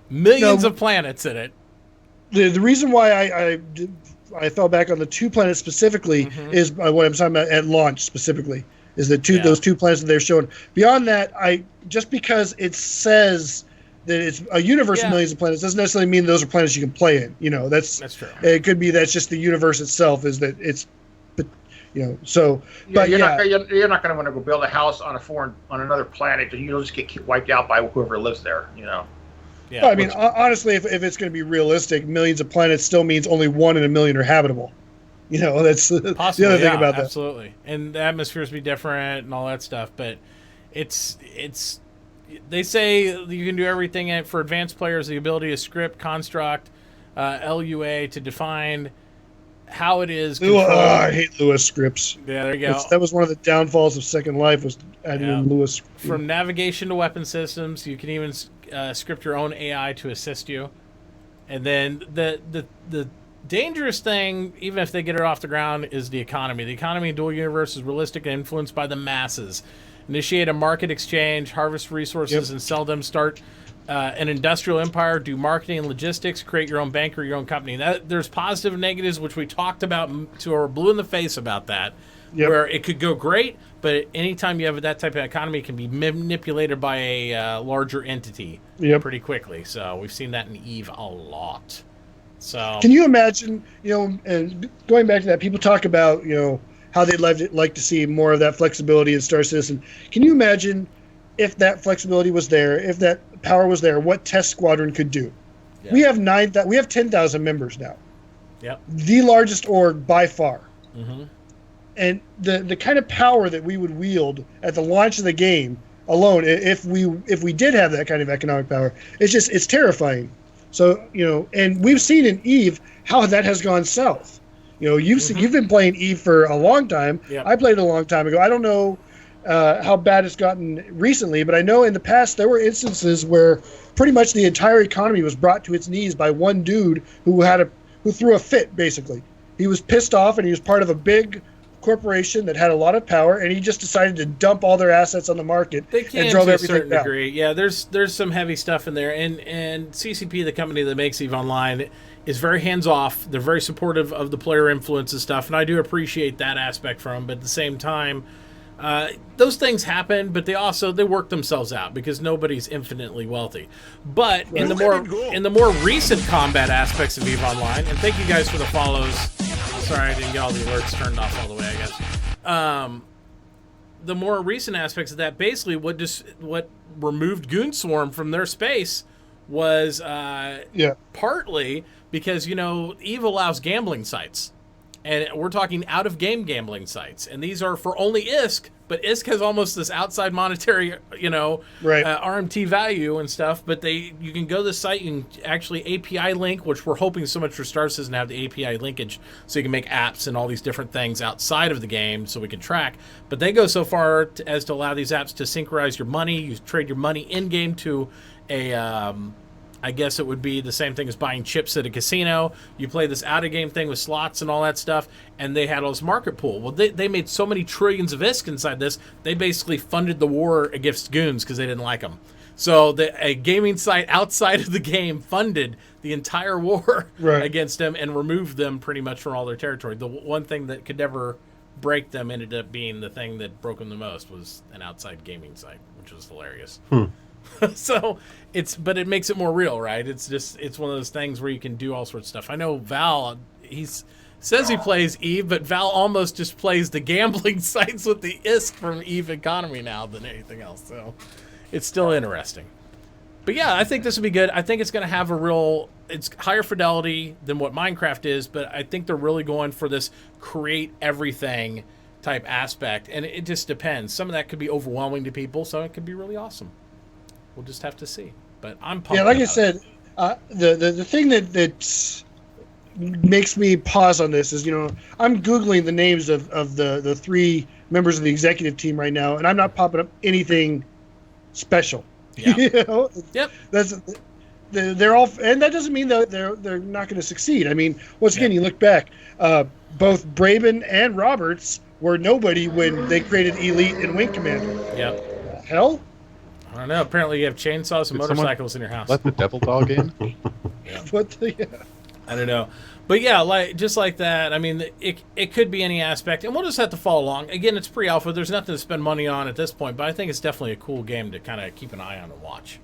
millions of planets in it. The reason why I fell back on the 2 planets specifically is what I'm talking about at launch specifically. Is that those 2 planets that they're showing. Beyond that, just because it says that it's a universe of millions of planets doesn't necessarily mean those are planets you can play in. That's true. It could be that's just the universe itself is that it's, so. But you're not going to want to go build a house on another planet. You'll just get wiped out by whoever lives there. Yeah. Well, I mean, honestly, if it's going to be realistic, millions of planets still means only 1 in a million are habitable. That's possibly, the other thing about that. Absolutely. And the atmospheres be different and all that stuff. But it's they say you can do everything for advanced players, the ability to script, construct, LUA to define how it is controlled. I hate Lewis scripts. Yeah, there you go. That was one of the downfalls of Second Life was adding in Lewis. From navigation to weapon systems, you can even script your own AI to assist you. And then the dangerous thing, even if they get it off the ground, is the economy. The economy in Dual Universe is realistic and influenced by the masses. Initiate a market exchange, harvest resources, and sell them. Start an industrial empire, do marketing and logistics, create your own bank or your own company. There's positive and negatives, which we talked about to our blue in the face about that, where it could go great, but anytime you have that type of economy, it can be manipulated by a larger entity pretty quickly. So we've seen that in EVE a lot. So can you imagine, and going back to that, people talk about, how they'd like to see more of that flexibility in Star Citizen. Can you imagine if that flexibility was there, if that power was there, what Test Squadron could do? Yeah. We have 10,000 members now. Yep. The largest org by far. Mm-hmm. And the kind of power that we would wield at the launch of the game alone, if we did have that kind of economic power, it's terrifying. So, and we've seen in EVE how that has gone south. You've been playing EVE for a long time. Yep. I played it a long time ago. I don't know how bad it's gotten recently, but I know in the past there were instances where pretty much the entire economy was brought to its knees by one dude who threw a fit. Basically, he was pissed off and he was part of a big corporation that had a lot of power, and he just decided to dump all their assets on the market and drove everything down. To a certain degree. Yeah, there's some heavy stuff in there, and CCP, the company that makes EVE Online, is very hands-off. They're very supportive of the player influence and stuff, and I do appreciate that aspect from them, but at the same time, those things happen, but they work themselves out because nobody's infinitely wealthy. But in the more recent combat aspects of EVE Online, and thank you guys for the follows. Sorry, I didn't get all the alerts turned off all the way, I guess. The more recent aspects of that, basically what removed Goonswarm from their space was partly because, EVE allows gambling sites. And we're talking out-of-game gambling sites. And these are for only ISK, but ISK has almost this outside monetary, RMT value and stuff. But you can go to the site, you can actually API link, which we're hoping so much for Star Citizen to have the API linkage so you can make apps and all these different things outside of the game so we can track. But they go so far as to allow these apps to synchronize your money. You trade your money in-game to a I guess it would be the same thing as buying chips at a casino. You play this out-of-game thing with slots and all that stuff, and they had all this market pool. Well, they made so many trillions of ISK inside this, they basically funded the war against goons because they didn't like them. So a gaming site outside of the game funded the entire war against them and removed them pretty much from all their territory. The one thing that could never break them ended up being the thing that broke them the most was an outside gaming site, which was hilarious. So but it makes it more real, right? It's one of those things where you can do all sorts of stuff. I know Val, says he plays EVE, but Val almost just plays the gambling sites with the ISK from EVE Economy now than anything else. So it's still interesting. But yeah, I think this would be good. I think it's going to have it's higher fidelity than what Minecraft is, but I think they're really going for this create everything type aspect. And it just depends. Some of that could be overwhelming to people. Some of it could be really awesome. We'll just have to see. But I'm pumped. Yeah, like I said, the thing that makes me pause on this is, I'm Googling the names of the 3 members of the executive team right now, and I'm not popping up anything special. Yeah. Yep. They're all, and that doesn't mean that they're not going to succeed. I mean, once again, you look back, both Braben and Roberts were nobody when they created Elite and Wing Commander. Yep. Hell? I don't know. Apparently you have chainsaws and motorcycles in your house. Let the devil dog in? What the... I don't know. But yeah, just like that, I mean, it could be any aspect, and we'll just have to follow along. Again, it's pre-alpha. There's nothing to spend money on at this point, but I think it's definitely a cool game to kind of keep an eye on and watch.